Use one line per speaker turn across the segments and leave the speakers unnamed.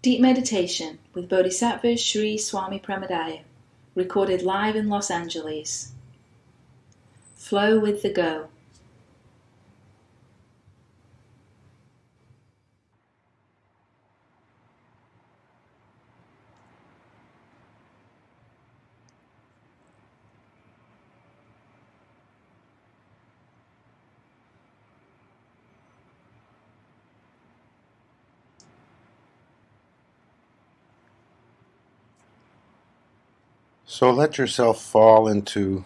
Deep Meditation with Bodhisattva Sri Swami Premodaya, recorded live in Los Angeles. Flow with the go.
So let yourself fall into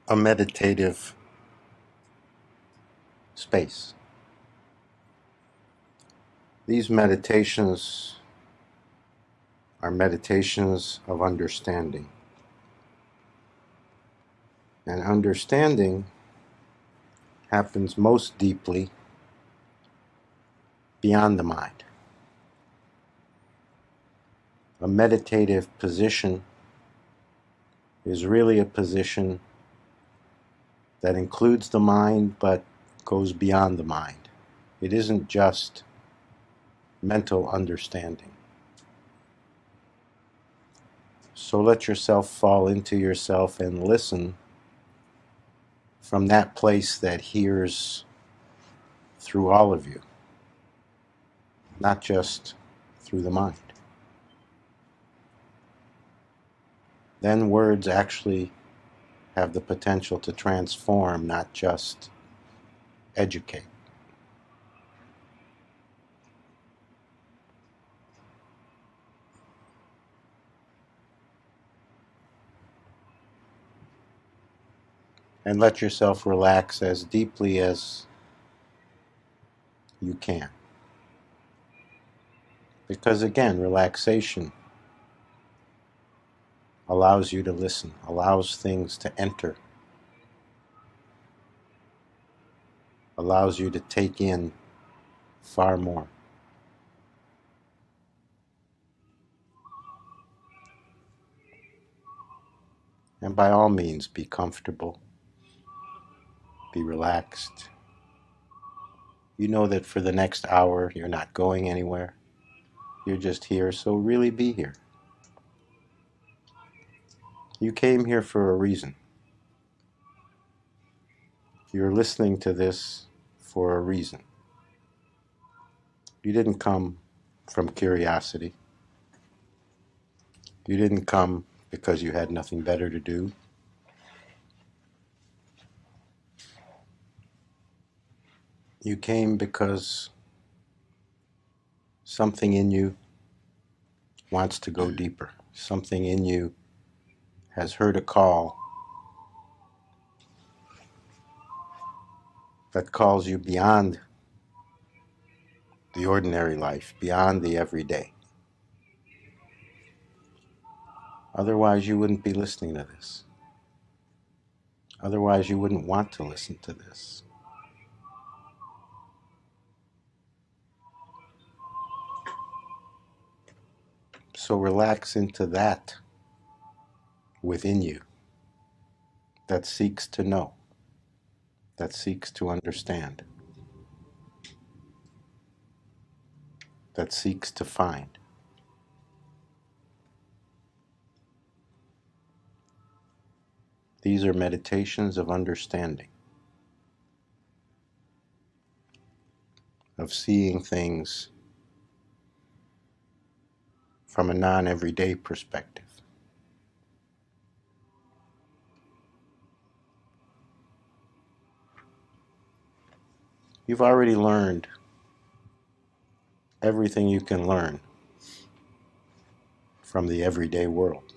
a meditative space. These meditations are meditations of understanding. And understanding happens most deeply beyond the mind. A meditative position is really a position that includes the mind but goes beyond the mind. It isn't just mental understanding. So let yourself fall into yourself and listen from that place that hears through all of you, not just through the mind. Then words actually have the potential to transform, not just educate. And let yourself relax as deeply as you can. Because again, relaxation allows you to listen, allows things to enter, allows you to take in far more. And by all means, be comfortable, be relaxed. You know that for the next hour, you're not going anywhere. You're just here, so really be here. You came here for a reason. You're listening to this for a reason. You didn't come from curiosity. You didn't come because you had nothing better to do. You came because something in you wants to go deeper. Something in you has heard a call that calls you beyond the ordinary life, beyond the everyday. Otherwise, you wouldn't be listening to this. Otherwise, you wouldn't want to listen to this. So relax into that within you that seeks to know, that seeks to understand, that seeks to find. These are meditations of understanding, of seeing things from a non-everyday perspective. You've already learned everything you can learn from the everyday world.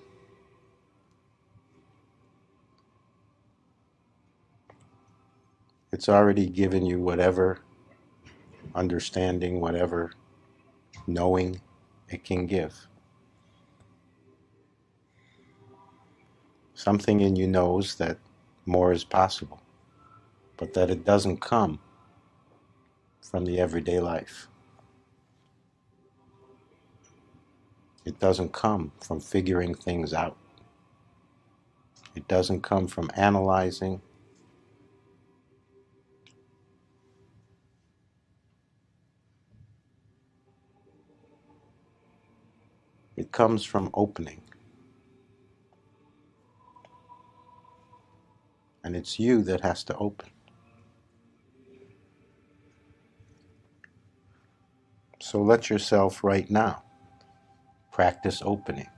It's already given you whatever understanding, whatever knowing it can give. Something in you knows that more is possible, but that it doesn't come from the everyday life. It doesn't come from figuring things out. It doesn't come from analyzing. It comes from opening. And it's you that has to open. So let yourself right now practice opening.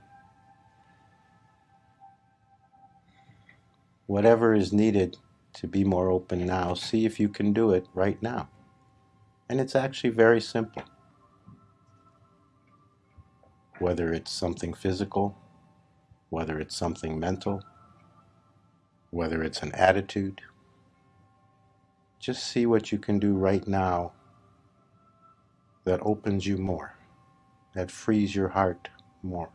Whatever is needed to be more open now, see if you can do it right now. And it's actually very simple. Whether it's something physical, whether it's something mental, whether it's an attitude, just see what you can do right now that opens you more, that frees your heart more.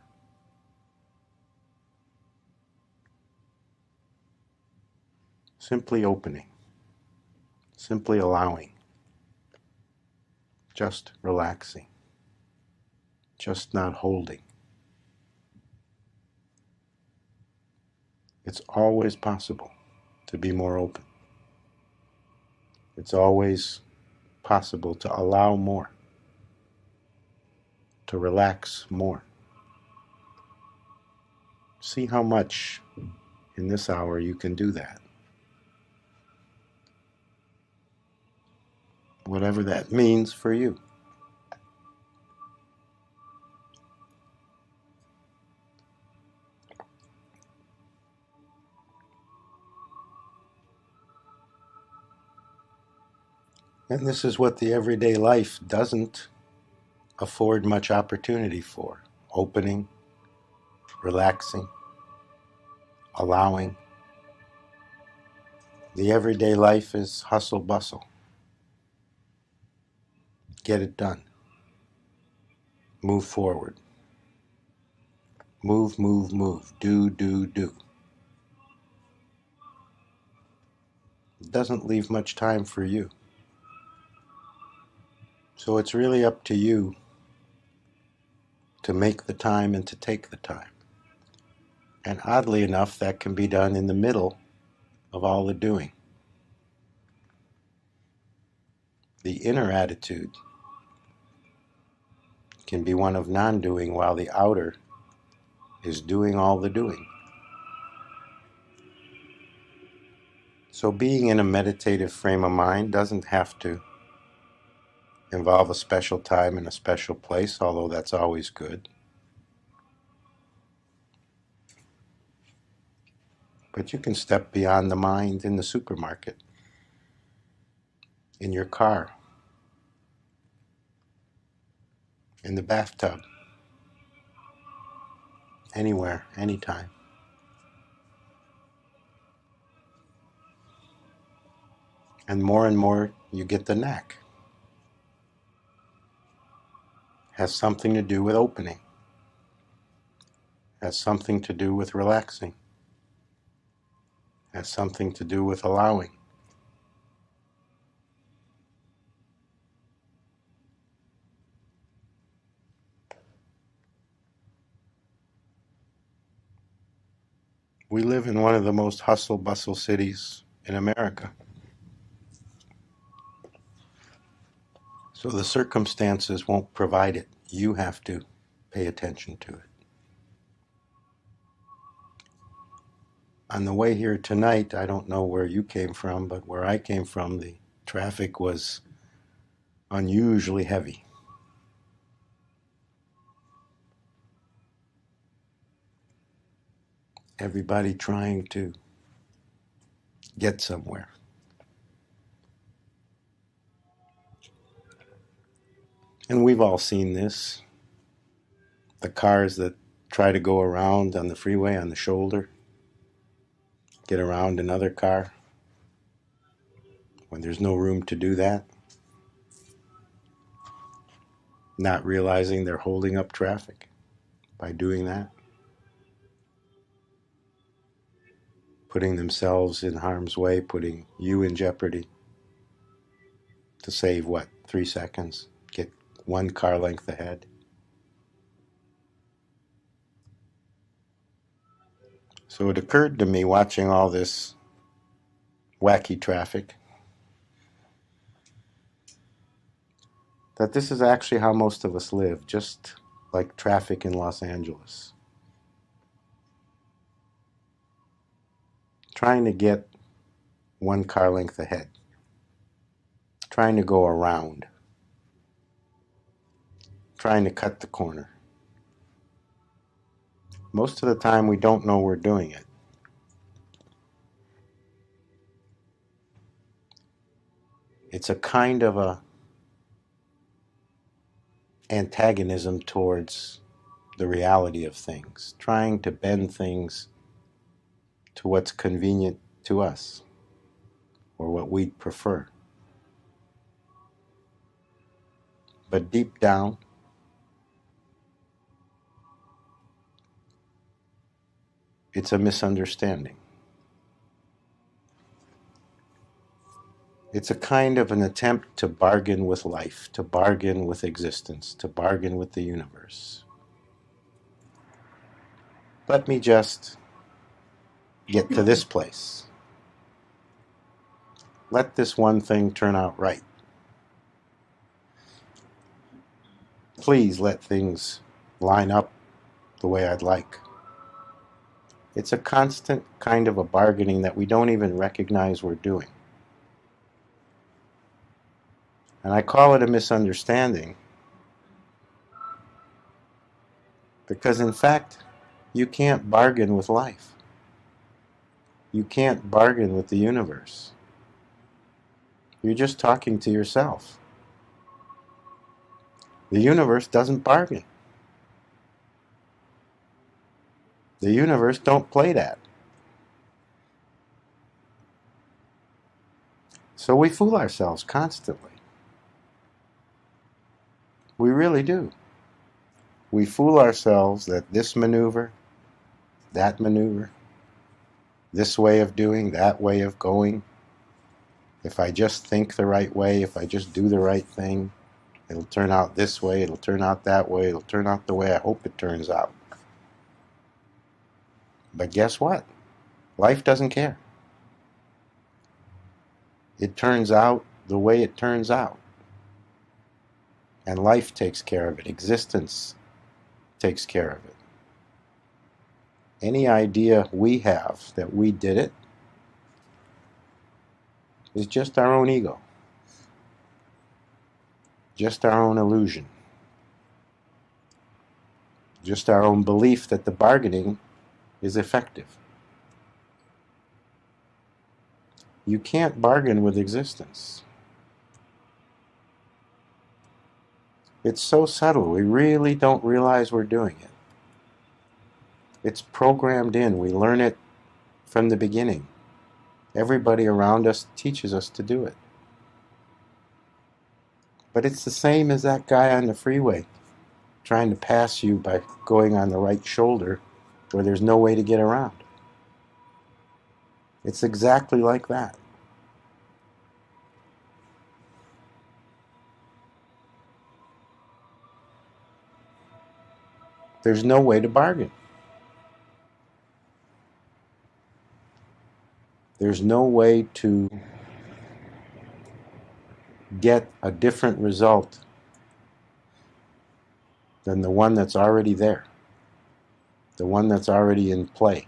Simply opening, simply allowing, just relaxing, just not holding. It's always possible to be more open. It's always possible to allow more, to relax more. See how much in this hour you can do that. Whatever that means for you. And this is what the everyday life doesn't afford much opportunity for. Opening, relaxing, allowing. The everyday life is hustle bustle. Get it done. Move forward. Move, move, move. Do, do, do. It doesn't leave much time for you. So it's really up to you to make the time and to take the time. And oddly enough, that can be done in the middle of all the doing. The inner attitude can be one of non-doing while the outer is doing all the doing. So being in a meditative frame of mind doesn't have to involve a special time and a special place, although that's always good. But you can step beyond the mind in the supermarket, in your car, in the bathtub, anywhere, anytime. And more you get the knack. Has something to do with opening. Has something to do with relaxing. Has something to do with allowing. We live in one of the most hustle-bustle cities in America. So the circumstances won't provide it. You have to pay attention to it. On the way here tonight, I don't know where you came from, but where I came from, the traffic was unusually heavy. Everybody trying to get somewhere. And we've all seen this. The cars that try to go around on the freeway on the shoulder, get around another car when there's no room to do that, not realizing they're holding up traffic by doing that, putting themselves in harm's way, putting you in jeopardy to save, 3 seconds, get one car length ahead. So it occurred to me watching all this wacky traffic that this is actually how most of us live, just like traffic in Los Angeles. Trying to get one car length ahead. Trying to go around. Trying to cut the corner. Most of the time we don't know we're doing it. It's a kind of a antagonism towards the reality of things, trying to bend things to what's convenient to us or what we'd prefer. But deep down, it's a misunderstanding. It's a kind of an attempt to bargain with life, to bargain with existence, to bargain with the universe. Let me just get to this place. Let this one thing turn out right. Please let things line up the way I'd like. It's a constant kind of a bargaining that we don't even recognize we're doing. And I call it a misunderstanding because, in fact, you can't bargain with life. You can't bargain with the universe. You're just talking to yourself. The universe doesn't bargain. The universe don't play that. So we fool ourselves constantly. We really do. We fool ourselves that this maneuver, that maneuver, this way of doing, that way of going, if I just think the right way, if I just do the right thing, it'll turn out this way, it'll turn out that way, it'll turn out the way I hope it turns out. But guess what? Life doesn't care. It turns out the way it turns out. And life takes care of it. Existence takes care of it. Any idea we have that we did it is just our own ego. Just our own illusion. Just our own belief that the bargaining is effective. You can't bargain with existence. It's so subtle, we really don't realize we're doing it. It's programmed in, we learn it from the beginning. Everybody around us teaches us to do it. But it's the same as that guy on the freeway trying to pass you by going on the right shoulder where there's no way to get around. It's exactly like that. There's no way to bargain. There's no way to get a different result than the one that's already there, the one that's already in play.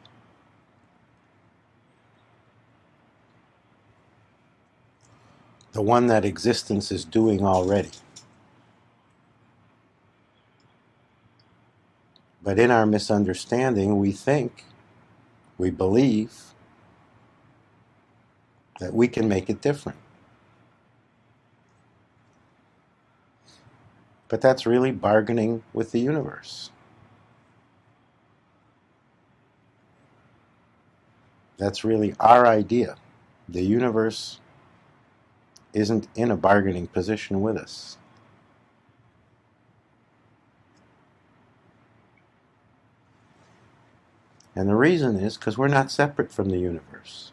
The one that existence is doing already. But in our misunderstanding, we think, we believe that we can make it different. But that's really bargaining with the universe. That's really our idea. The universe isn't in a bargaining position with us. And the reason is because we're not separate from the universe.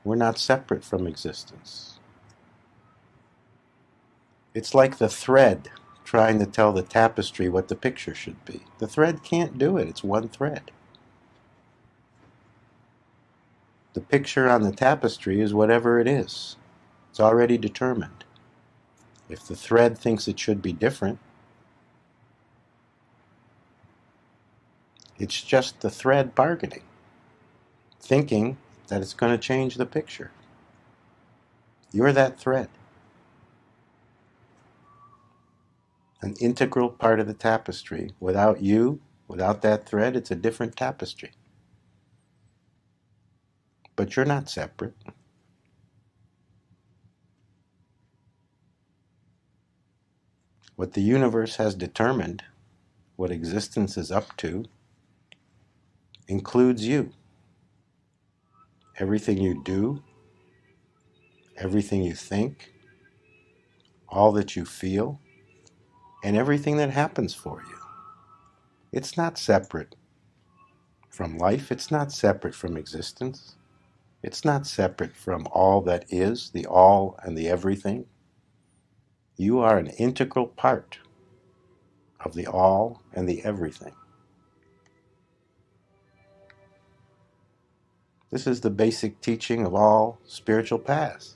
We're not separate from existence. It's like the thread trying to tell the tapestry what the picture should be. The thread can't do it. It's one thread. The picture on the tapestry is whatever it is. It's already determined. If the thread thinks it should be different, It's just the thread bargaining, thinking that it's going to change the picture. You're that thread, an integral part of the tapestry. Without you, without that thread, it's a different tapestry. But you're not separate. What the universe has determined, what existence is up to, includes you. Everything you do, everything you think, all that you feel, and everything that happens for you. It's not separate from life. It's not separate from existence. It's not separate from all that is, the all and the everything. You are an integral part of the all and the everything. This is the basic teaching of all spiritual paths.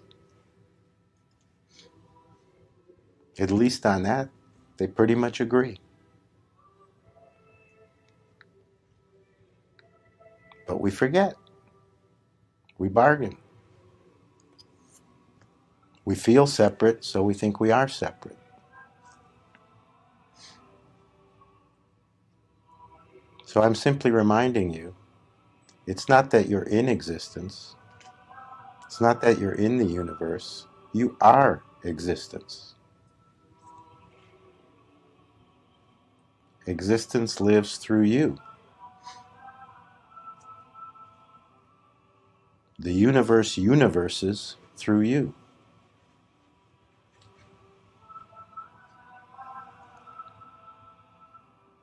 At least on that, they pretty much agree. But we forget. We bargain. We feel separate, so we think we are separate. So I'm simply reminding you, it's not that you're in existence. It's not that you're in the universe. You are existence. Existence lives through you. The universe universes through you.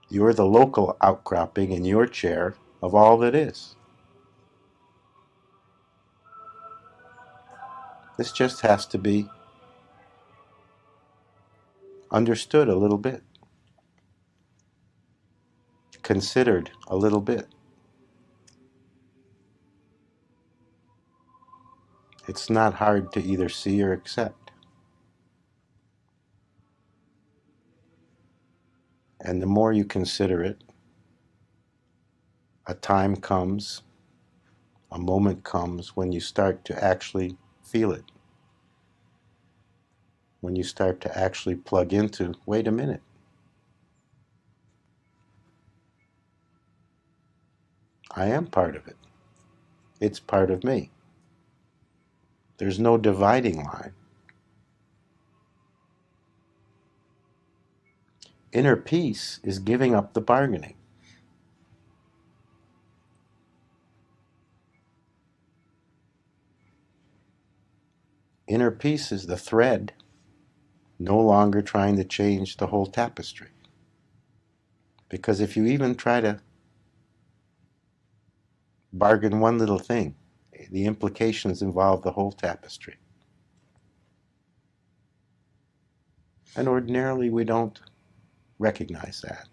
You're the local outcropping in your chair of all that is. This just has to be understood a little bit, considered a little bit. It's not hard to either see or accept. And the more you consider it, a time comes, a moment comes when you start to actually feel it. When you start to actually plug into, wait a minute. I am part of it. It's part of me. There's no dividing line. Inner peace is giving up the bargaining. Inner peace is the thread, no longer trying to change the whole tapestry. Because if you even try to bargain one little thing, the implications involve the whole tapestry. And ordinarily we don't recognize that.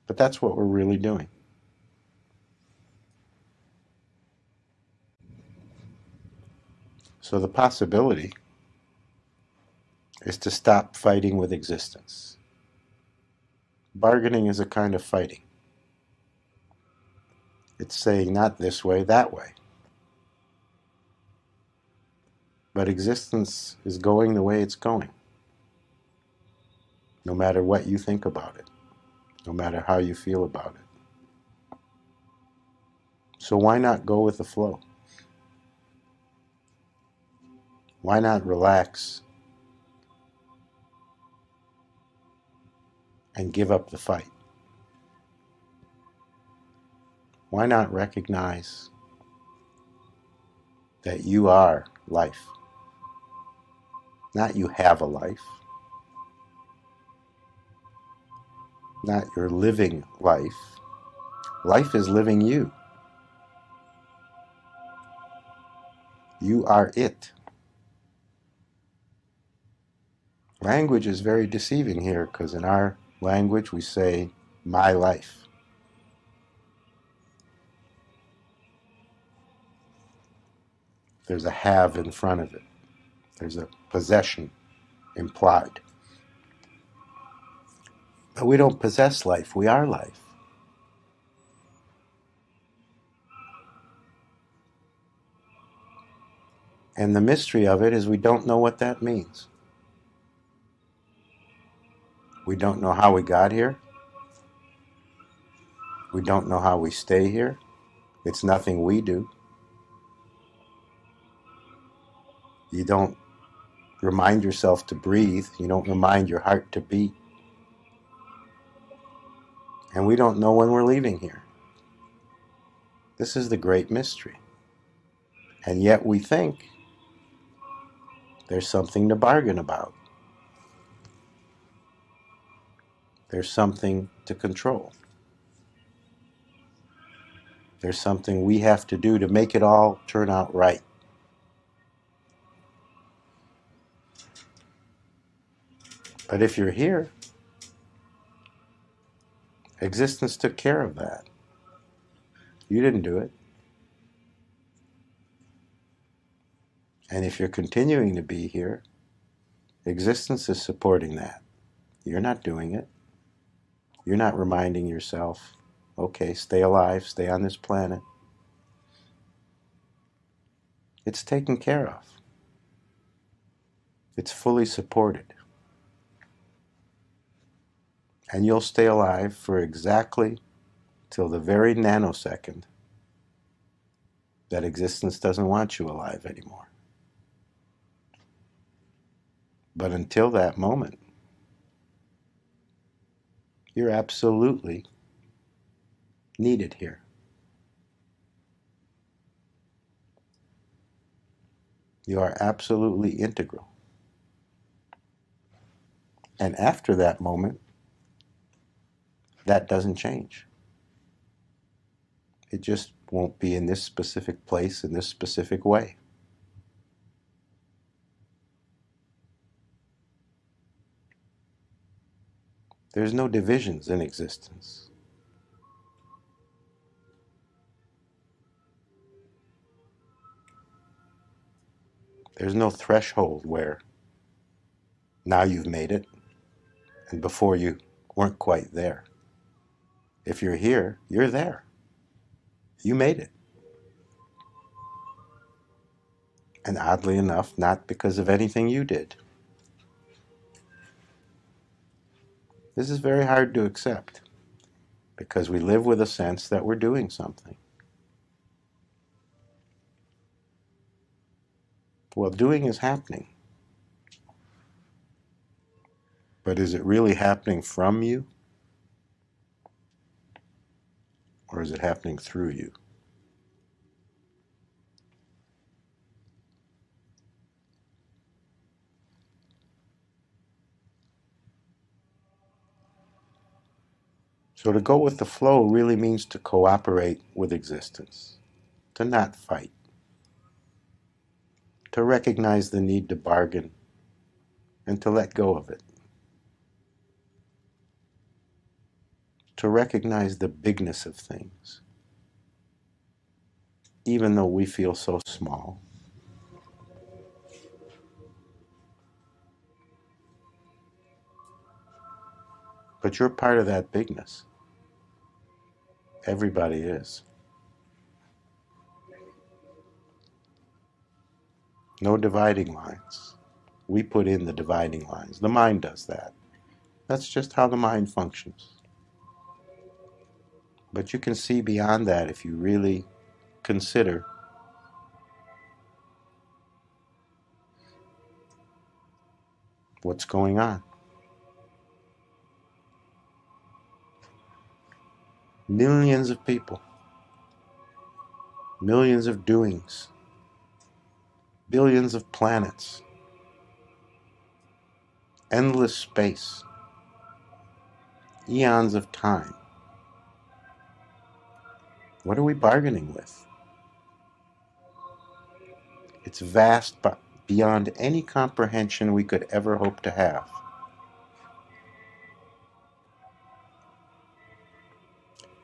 But that's what we're really doing. So the possibility is to stop fighting with existence. Bargaining is a kind of fighting. It's saying not this way, that way. But existence is going the way it's going, no matter what you think about it, no matter how you feel about it. So why not go with the flow? Why not relax and give up the fight? Why not recognize that you are life? Not you have a life, not you're living life. Life is living you. You are it. Language is very deceiving here because in our language we say, my life. There's a have in front of it. There's a possession implied. But we don't possess life, we are life. And the mystery of it is we don't know what that means. We don't know how we got here. We don't know how we stay here. It's nothing we do. You don't remind yourself to breathe. You don't remind your heart to beat. And we don't know when we're leaving here. This is the great mystery. And yet we think there's something to bargain about. There's something to control. There's something we have to do to make it all turn out right. But if you're here, existence took care of that. You didn't do it. And if you're continuing to be here, existence is supporting that. You're not doing it. You're not reminding yourself, okay, stay alive, stay on this planet. It's taken care of. It's fully supported. And you'll stay alive for exactly till the very nanosecond that existence doesn't want you alive anymore. But until that moment, you're absolutely needed here. You are absolutely integral. And after that moment, that doesn't change. It just won't be in this specific place, in this specific way. There's no divisions in existence. There's no threshold where now you've made it, and before you weren't quite there. If you're here, you're there. You made it. And oddly enough, not because of anything you did. This is very hard to accept, because we live with a sense that we're doing something. Well, doing is happening. But is it really happening from you? Or is it happening through you? So to go with the flow really means to cooperate with existence, to not fight, to recognize the need to bargain, and to let go of it. To recognize the bigness of things, even though we feel so small. But you're part of that bigness. Everybody is. No dividing lines. We put in the dividing lines. The mind does that. That's just how the mind functions. But you can see beyond that if you really consider what's going on. Millions of people, millions of doings, billions of planets, endless space, eons of time. What are we bargaining with? It's vast beyond any comprehension we could ever hope to have.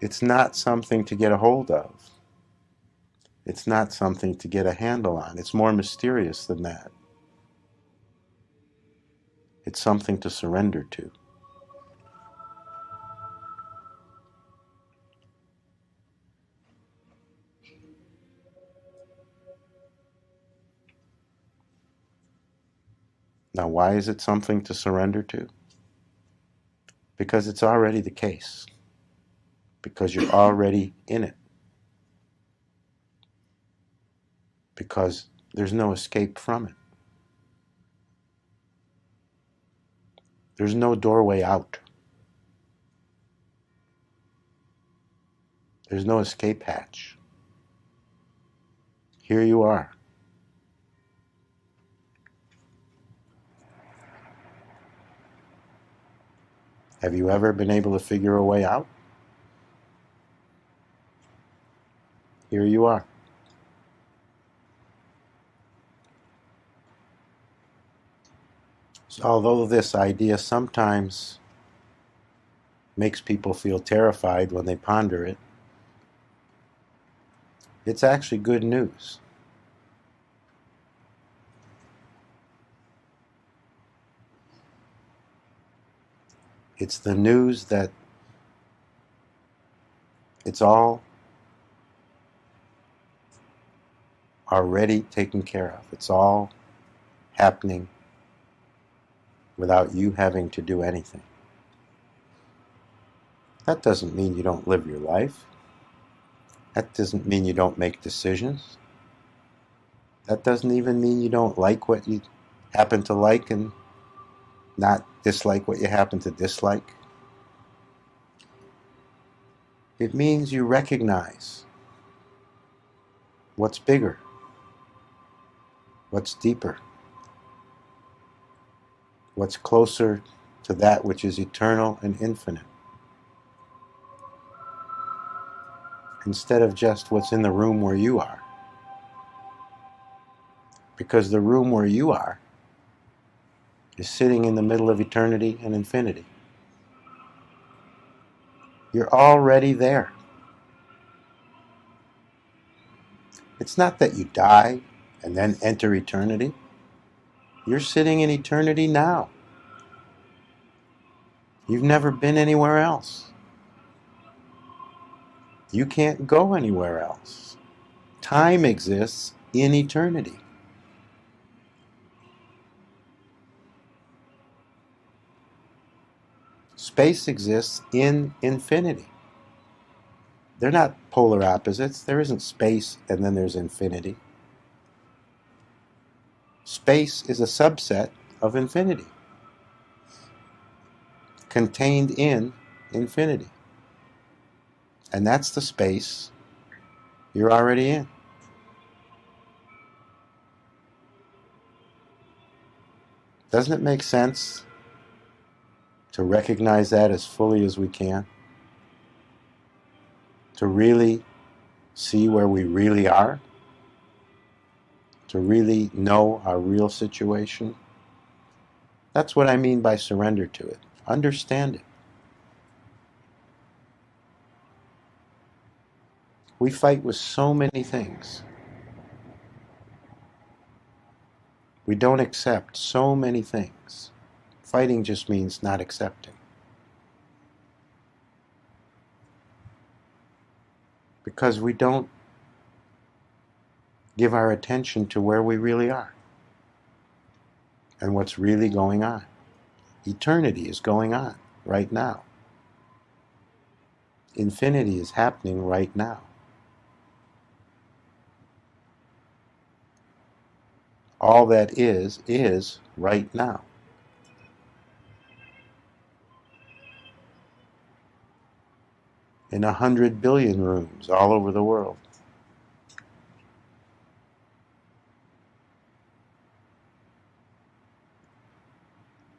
It's not something to get a hold of. It's not something to get a handle on. It's more mysterious than that. It's something to surrender to. Now, why is it something to surrender to? Because it's already the case. Because you're already in it. Because there's no escape from it. There's no doorway out. There's no escape hatch. Here you are. Have you ever been able to figure a way out? Here you are. So although this idea sometimes makes people feel terrified when they ponder it, it's actually good news. It's the news that it's all already taken care of. It's all happening without you having to do anything. That doesn't mean you don't live your life. That doesn't mean you don't make decisions. That doesn't even mean you don't like what you happen to like and not dislike what you happen to dislike. It means you recognize what's bigger, what's deeper, what's closer to that which is eternal and infinite, instead of just what's in the room where you are. Because the room where you are is sitting in the middle of eternity and infinity. You're already there. It's not that you die and then enter eternity. You're sitting in eternity now. You've never been anywhere else. You can't go anywhere else. Time exists in eternity. Space exists in infinity. They're not polar opposites. There isn't space and then there's infinity. Space is a subset of infinity, contained in infinity. And that's the space you're already in. Doesn't it make sense to recognize that as fully as we can? To really see where we really are? To really know our real situation? That's what I mean by surrender to it. Understand it. We fight with so many things. We don't accept so many things. Fighting just means not accepting. Because we don't give our attention to where we really are and what's really going on. Eternity is going on right now. Infinity is happening right now. All that is right now. In 100 billion rooms all over the world.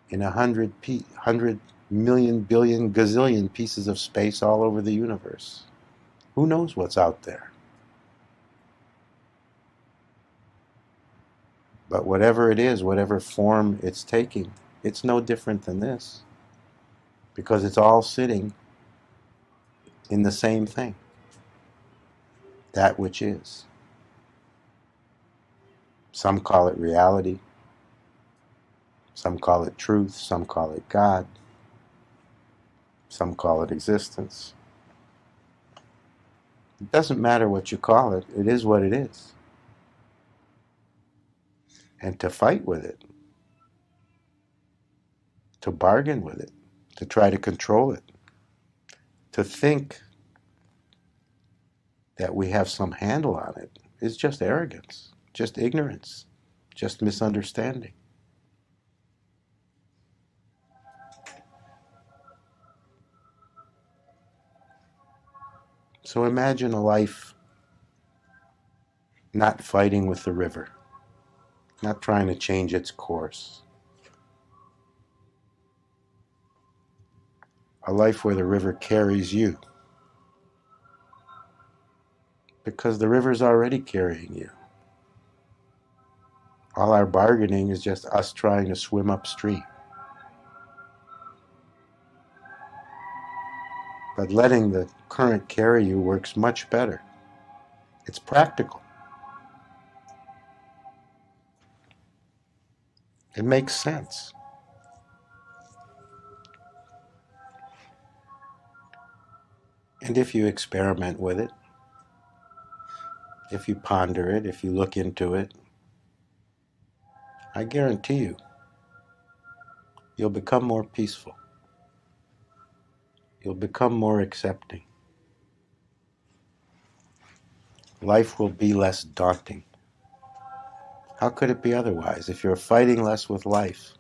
In 100 million, billion, gazillion pieces of space all over the universe. Who knows what's out there? But whatever it is, whatever form it's taking, it's no different than this. Because it's all sitting in the same thing. That which is. Some call it reality. Some call it truth. Some call it God. Some call it existence. It doesn't matter what you call it. It is what it is. And to fight with it to bargain with it, to try to control it, to think that we have some handle on it is just arrogance, just ignorance, just misunderstanding. So imagine a life not fighting with the river, not trying to change its course. A life where the river carries you, because the river's already carrying you. All our bargaining is just us trying to swim upstream. But letting the current carry you works much better. It's practical. It makes sense. And if you experiment with it, if you ponder it, if you look into it, I guarantee you, you'll become more peaceful. You'll become more accepting. Life will be less daunting. How could it be otherwise? If you're fighting less with life,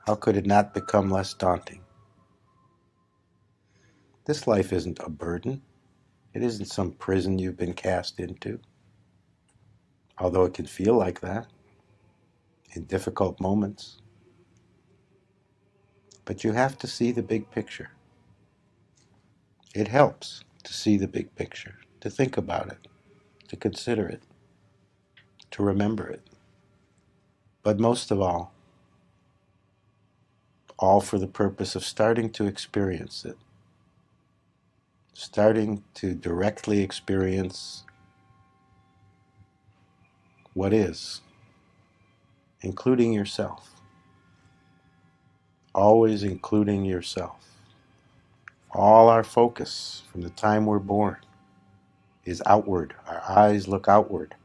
how could it not become less daunting? This life isn't a burden. It isn't some prison you've been cast into, although it can feel like that in difficult moments. But you have to see the big picture. It helps to see the big picture, to think about it, to consider it, to remember it. But most of all for the purpose of starting to experience it, starting to directly experience what is, including yourself, always including yourself. All our focus from the time we're born is outward. Our eyes look outward.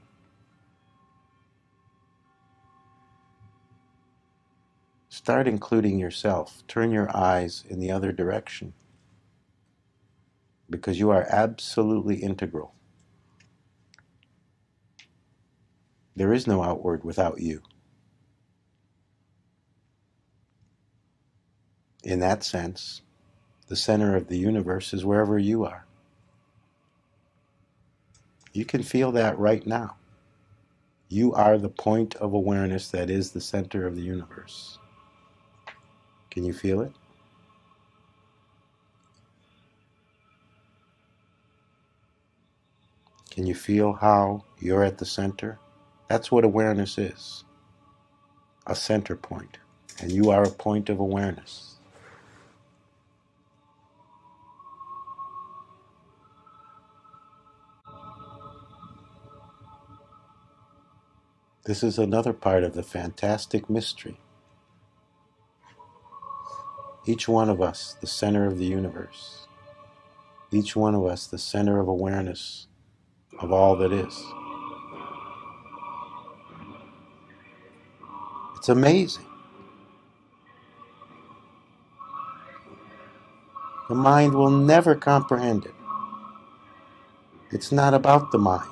Start including yourself. Turn your eyes in the other direction, because you are absolutely integral. There is no outward without you. In that sense, the center of the universe is wherever you are. You can feel that right now. You are the point of awareness that is the center of the universe. Can you feel it? Can you feel how you're at the center? That's what awareness is. A center point. And you are a point of awareness. This is another part of the fantastic mystery. Each one of us, the center of the universe. Each one of us, the center of awareness of all that is. It's amazing. The mind will never comprehend it. It's not about the mind.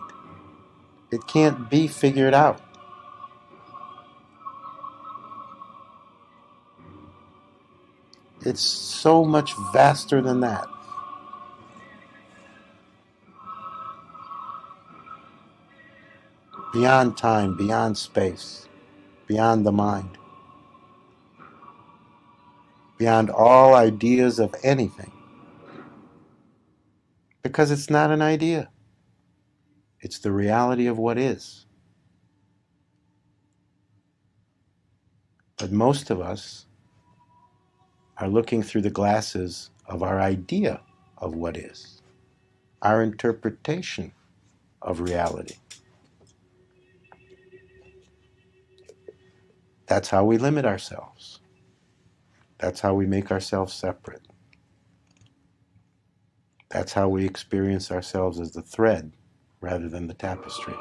It can't be figured out. It's so much vaster than that. Beyond time, beyond space, beyond the mind. Beyond all ideas of anything. Because it's not an idea. It's the reality of what is. But most of us are looking through the glasses of our idea of what is, our interpretation of reality. That's how we limit ourselves. That's how we make ourselves separate. That's how we experience ourselves as the thread rather than the tapestry.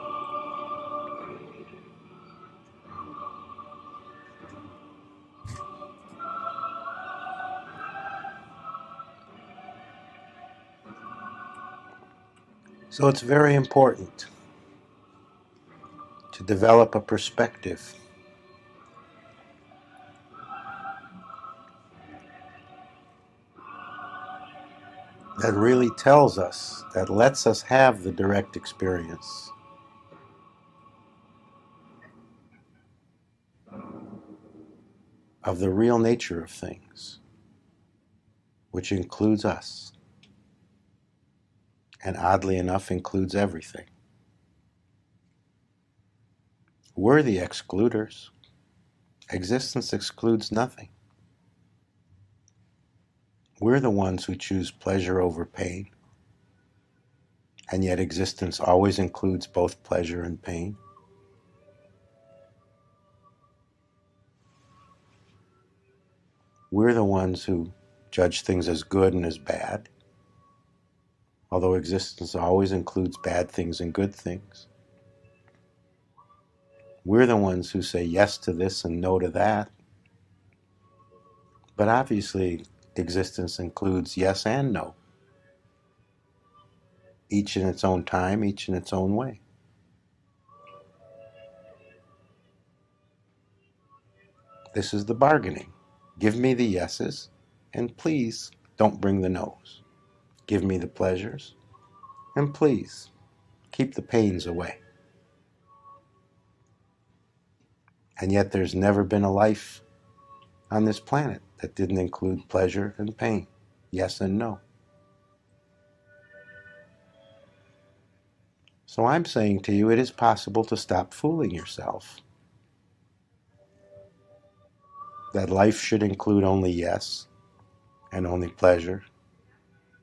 So it's very important to develop a perspective that really tells us, that lets us have the direct experience of the real nature of things, which includes us, and oddly enough includes everything. We're the excluders. Existence excludes nothing. We're the ones who choose pleasure over pain, and yet existence always includes both pleasure and pain. We're the ones who judge things as good and as bad, although existence always includes bad things and good things. We're the ones who say yes to this and no to that, but obviously existence includes yes and no, each in its own time, each in its own way. This is the bargaining. Give me the yeses, and please don't bring the nos. Give me the pleasures, and please keep the pains away. And yet there's never been a life on this planet that didn't include pleasure and pain, yes and no. So I'm saying to you, it is possible to stop fooling yourself. That life should include only yes and only pleasure,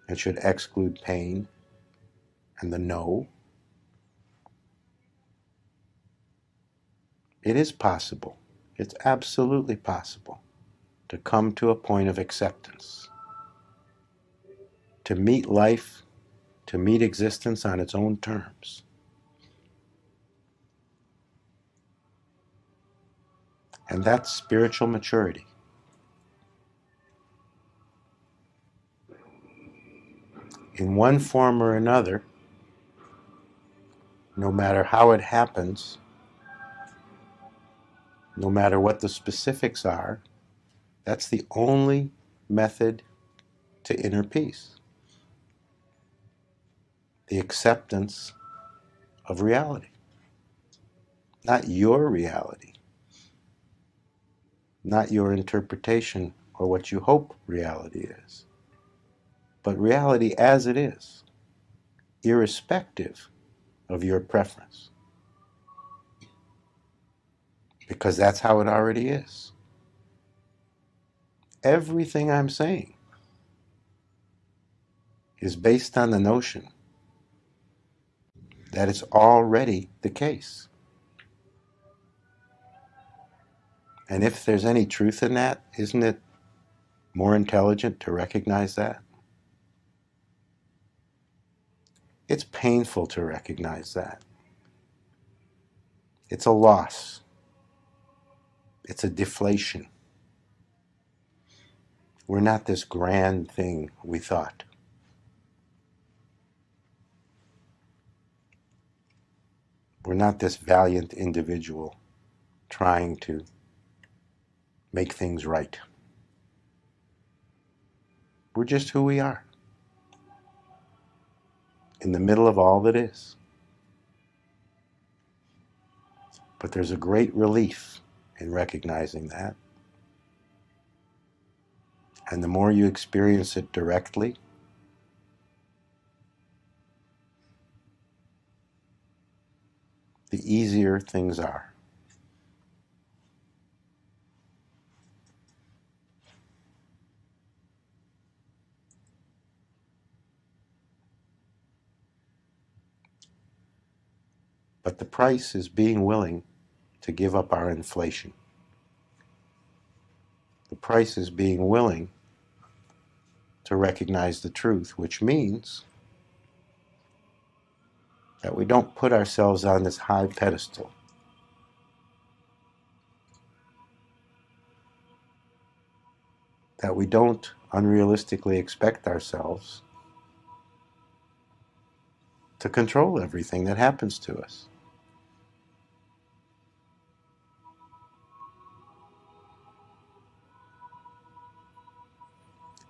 and should exclude pain and the no. It is possible. It's absolutely possible to come to a point of acceptance, to meet life, to meet existence on its own terms. And that's spiritual maturity. In one form or another, no matter how it happens, no matter what the specifics are, that's the only method to inner peace. The acceptance of reality. Not your reality. Not your interpretation or what you hope reality is. But reality as it is, irrespective of your preference. Because that's how it already is. Everything I'm saying is based on the notion that it's already the case. And if there's any truth in that, isn't it more intelligent to recognize that? It's painful to recognize that. It's a loss. It's a deflation. We're not this grand thing we thought. We're not this valiant individual trying to make things right. We're just who we are, in the middle of all that is. But there's a great relief in recognizing that. And the more you experience it directly, the easier things are. But the price is being willing to give up our inflation. The price is being willing to recognize the truth, which means that we don't put ourselves on this high pedestal. That we don't unrealistically expect ourselves to control everything that happens to us.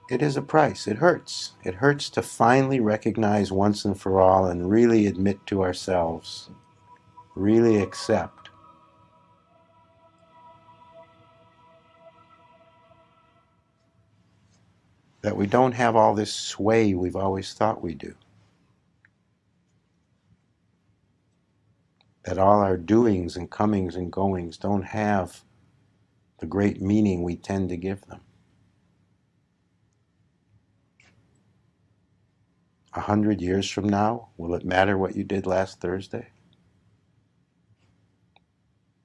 It is a price. It hurts. It hurts to finally recognize once and for all and really admit to ourselves, really accept that we don't have all this sway we've always thought we do. That all our doings and comings and goings don't have the great meaning we tend to give them. 100 years from now, will it matter what you did last Thursday?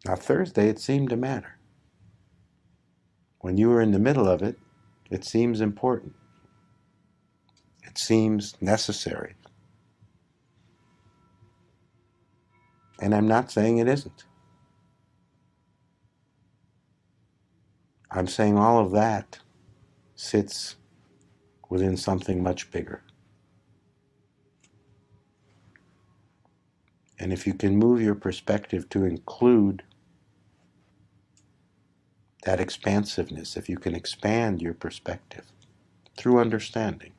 Now, Thursday, it seemed to matter. When you were in the middle of it, it seems important. It seems necessary. And I'm not saying it isn't. I'm saying all of that sits within something much bigger. And if you can move your perspective to include that expansiveness, if you can expand your perspective through understanding,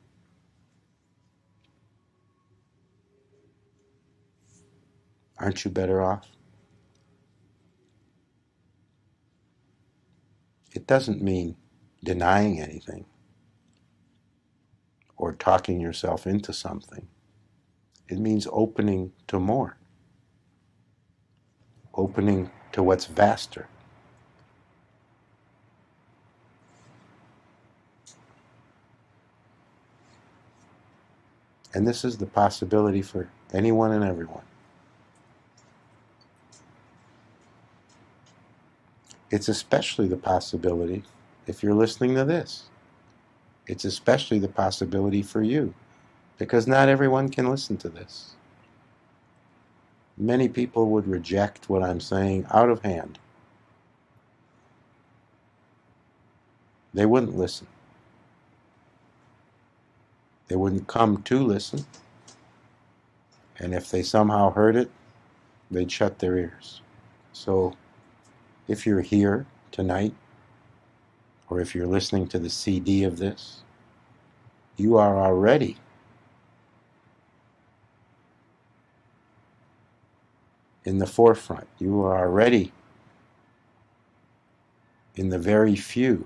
aren't you better off? It doesn't mean denying anything or talking yourself into something. It means opening to more, opening to what's vaster. And this is the possibility for anyone and everyone. It's especially the possibility if you're listening to this. It's especially the possibility for you, because not everyone can listen to this. Many people would reject what I'm saying out of hand. They wouldn't listen. They wouldn't come to listen. And if they somehow heard it, they'd shut their ears. So if you're here tonight, or if you're listening to the CD of this, you are already in the forefront. You are already in the very few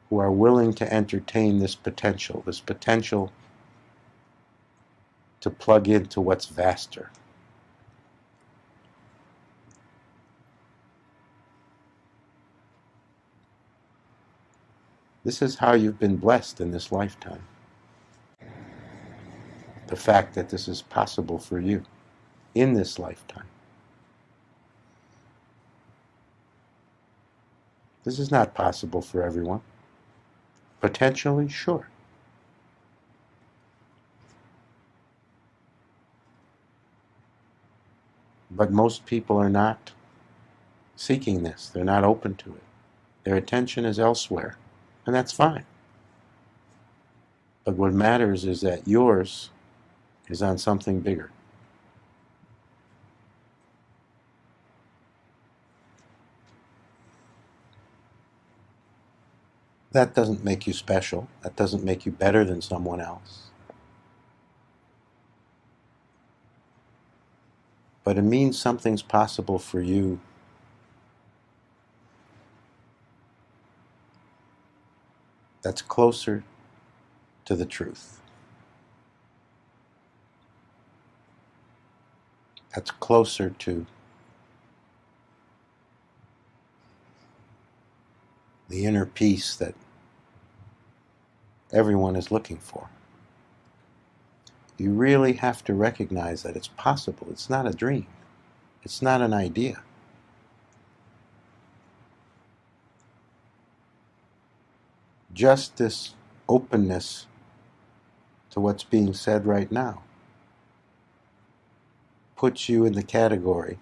who are willing to entertain this potential to plug into what's vaster. This is how you've been blessed in this lifetime. The fact that this is possible for you in this lifetime. This is not possible for everyone. Potentially, sure. But most people are not seeking this. They're not open to it. Their attention is elsewhere. And that's fine. But what matters is that yours is on something bigger. That doesn't make you special. That doesn't make you better than someone else. But it means something's possible for you that's closer to the truth. That's closer to the inner peace that everyone is looking for. You really have to recognize that it's possible. It's not a dream. It's not an idea. Just this openness to what's being said right now puts you in the category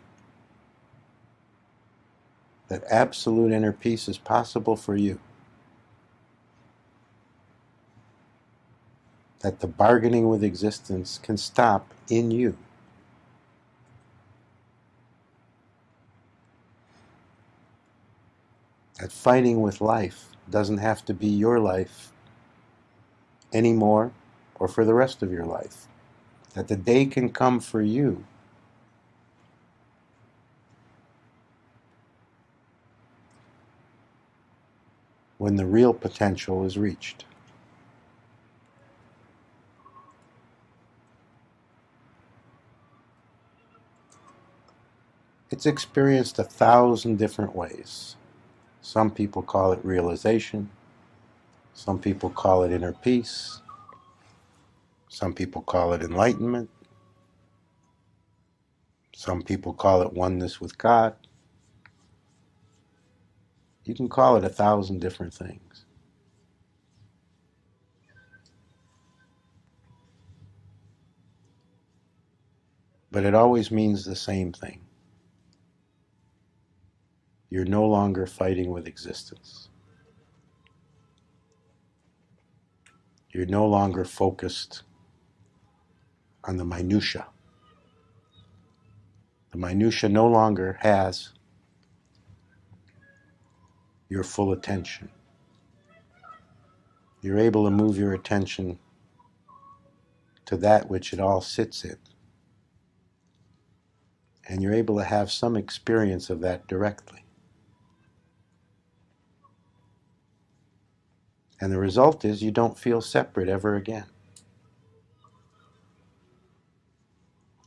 that absolute inner peace is possible for you. that the bargaining with existence can stop in you. That fighting with life doesn't have to be your life anymore or for the rest of your life. That the day can come for you when the real potential is reached. It's experienced 1,000 different ways. Some people call it realization. Some people call it inner peace. Some people call it enlightenment. Some people call it oneness with God. You can call it 1,000 different things. But it always means the same thing. You're no longer fighting with existence. You're no longer focused on the minutia. The minutia no longer has your full attention. You're able to move your attention to that which it all sits in. And you're able to have some experience of that directly. And the result is you don't feel separate ever again.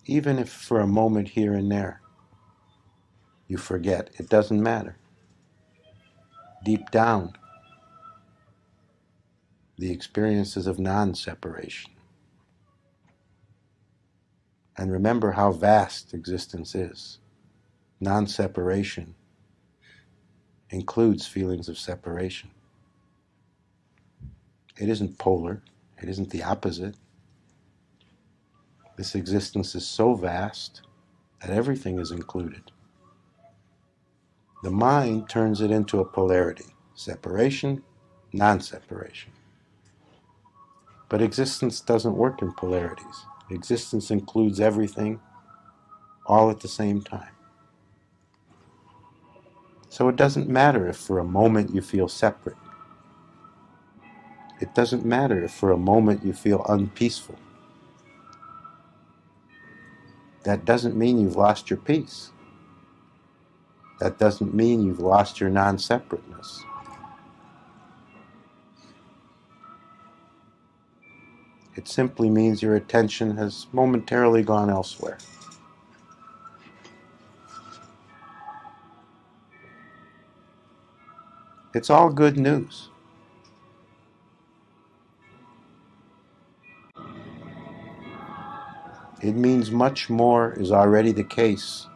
Even if for a moment here and there you forget, it doesn't matter. Deep down, the experiences of non-separation. And remember how vast existence is. Non-separation includes feelings of separation. It isn't polar. It isn't the opposite. This existence is so vast that everything is included. The mind turns it into a polarity. Separation, non-separation. But existence doesn't work in polarities. Existence includes everything all at the same time. So it doesn't matter if for a moment you feel separate. It doesn't matter if for a moment you feel unpeaceful. That doesn't mean you've lost your peace. That doesn't mean you've lost your non-separateness. It simply means your attention has momentarily gone elsewhere. It's all good news. It means much more is already the case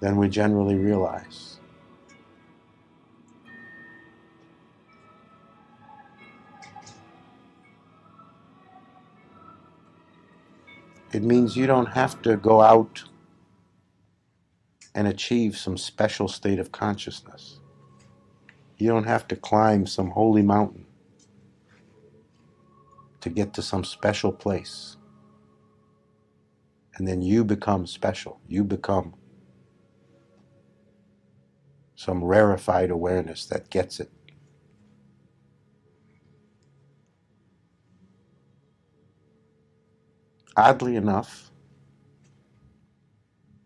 than we generally realize. It means you don't have to go out and achieve some special state of consciousness. You don't have to climb some holy mountain to get to some special place. And then you become special. You become some rarefied awareness that gets it. Oddly enough,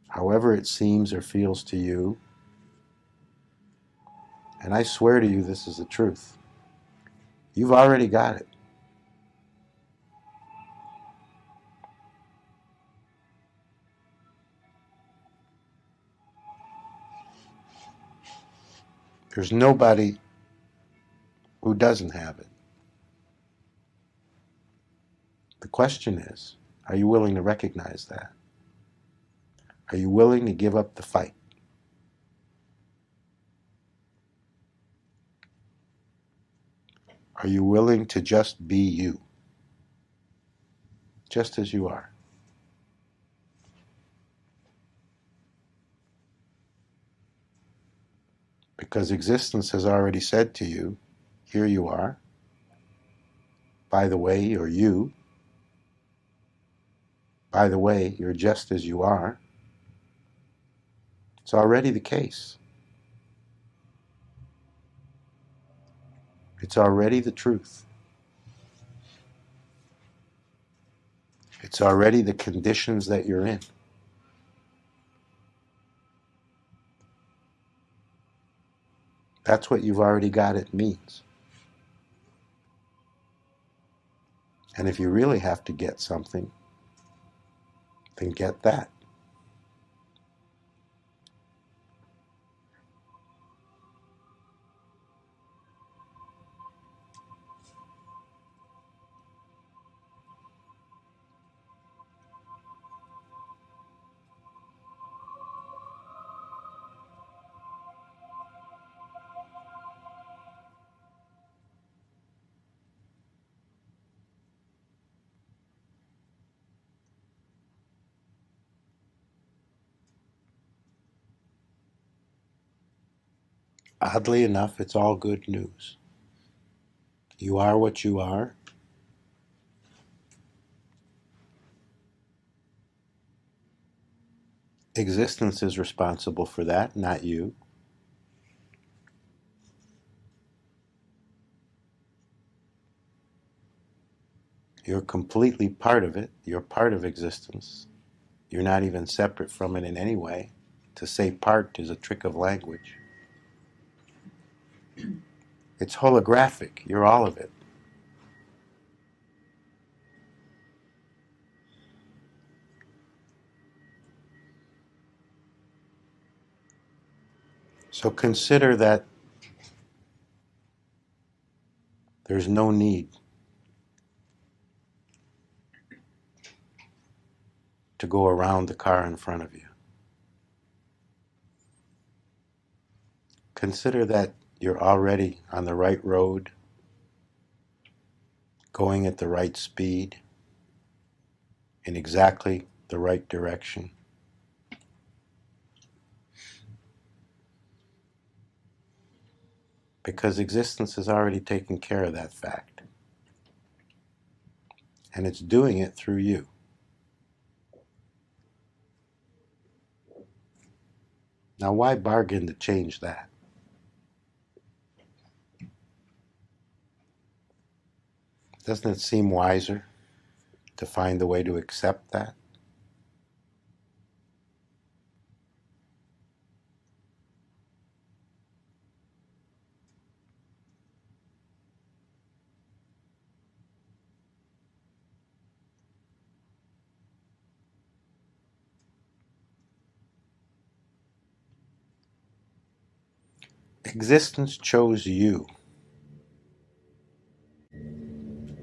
however it seems or feels to you, and I swear to you this is the truth, you've already got it. There's nobody who doesn't have it. The question is, are you willing to recognize that? Are you willing to give up the fight? Are you willing to just be you? Just as you are. Because existence has already said to you, here you are. by the way, you're you. By the way, you're just as you are. It's already the case. It's already the truth. It's already the conditions that you're in. That's what you've already got it means. And if you really have to get something, then get that. Oddly enough, it's all good news. You are what you are. Existence is responsible for that, not you. You're completely part of it. You're part of existence. You're not even separate from it in any way. To say part is a trick of language. It's holographic. You're all of it. So consider that there's no need to go around the car in front of you. Consider that you're already on the right road, going at the right speed, in exactly the right direction. Because existence has already taken care of that fact. And it's doing it through you. Now, why bargain to change that? Doesn't it seem wiser to find a way to accept that? Existence chose you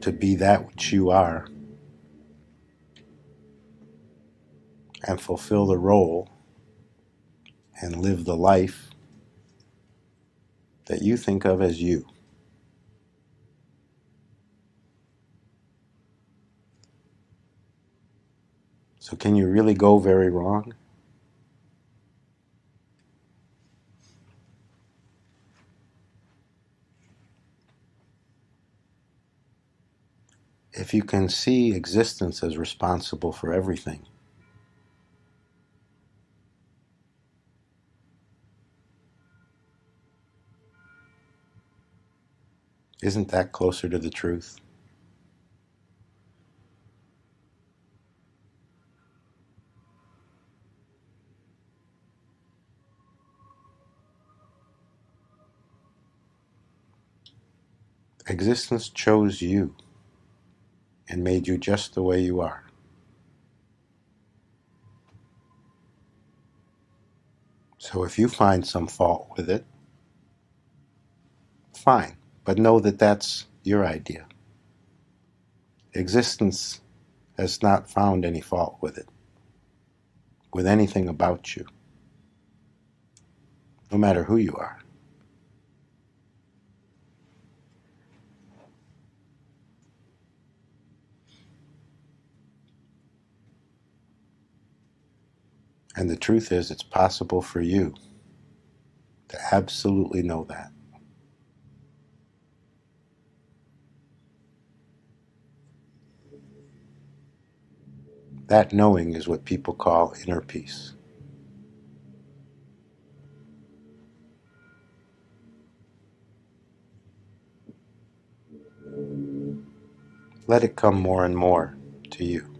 to be that which you are and fulfill the role and live the life that you think of as you. So can you really go very wrong? If you can see existence as responsible for everything, isn't that closer to the truth? Existence chose you and made you just the way you are. So if you find some fault with it, fine, but know that that's your idea. Existence has not found any fault with it, with anything about you, no matter who you are. And the truth is, it's possible for you to absolutely know that. That knowing is what people call inner peace. Let it come more and more to you.